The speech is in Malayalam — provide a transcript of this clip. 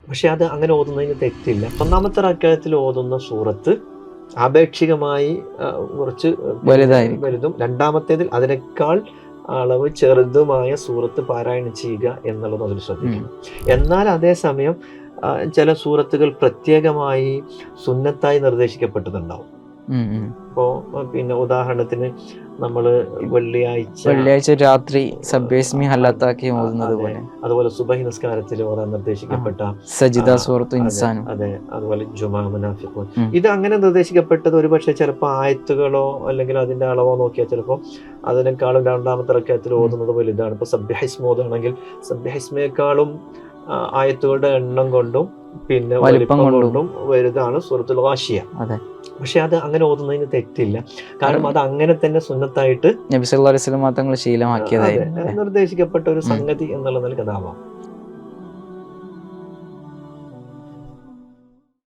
പക്ഷെ അത് അങ്ങനെ ഓതുന്നതിന് തെറ്റില്ല. ഒന്നാമത്തെ റക്അത്തിൽ ഓതുന്ന സൂറത്ത് ആപേക്ഷികമായി കുറച്ച് വലുതും, രണ്ടാമത്തേതിൽ അതിനേക്കാൾ അളവ് ചെറുതുമായ സൂറത്ത് പാരായണം ചെയ്യുക എന്നുള്ളത് അതിൽ ശ്രദ്ധിക്കണം. എന്നാൽ അതേസമയം ചില സൂറത്തുകൾ പ്രത്യേകമായി സുന്നത്തായി നിർദ്ദേശിക്കപ്പെട്ടതുണ്ടാവും. ഇപ്പോ പിന്നെ ഉദാഹരണത്തിന് നമ്മള് വെള്ളിയാഴ്ച രാത്രി സബ്ബിസ്മി ഹല്ലാത്താക്കി ഓതുന്നത് പോലെ, അതുപോലെ സുബഹി നിസ്കാരത്തിൽ ഓതാൻ നിർദ്ദേശിക്കപ്പെട്ട സജിദ സൂറത്തുൽ ഇൻസാൻ, അതെ, അതുപോലെ ജുമാ, മുനാഫിഖൂൻ, ഇത് അങ്ങനെ നിർദ്ദേശിക്കപ്പെട്ടത് ഒരുപക്ഷെ ചിലപ്പോൾ ആയത്തുകളോ അല്ലെങ്കിൽ അതിന്റെ അളവോ നോക്കിയാൽ ചിലപ്പോൾ അതിനേക്കാളും രണ്ടാമത്തെ റക്അത്തിൽ ഓതുന്നത് വലുതാണ്. ഇപ്പൊ സബ്ബിഹിസ്മ ഓതുകയാണെങ്കിൽ സബ്ബിഹിസ്മയെക്കാളും ആയത്തുകളുടെ എണ്ണം കൊണ്ടും പിന്നെ വലിപ്പം കൊണ്ടും വലുതാണ് സൂറത്തുൽ ഗാശിയ. പക്ഷെ അത് അങ്ങനെ ഓതുന്നതിന് തെറ്റില്ല. കാരണം അത് അങ്ങനെ തന്നെ സുന്നത്തായിട്ട് നബി സല്ലല്ലാഹു അലൈഹി വസല്ലം തങ്ങൾ ശീലമാക്കിയതായി നിർദ്ദേശിക്കപ്പെട്ട ഒരു സംഗതി എന്നുള്ള നിലയ്ക്ക് അതാവാം.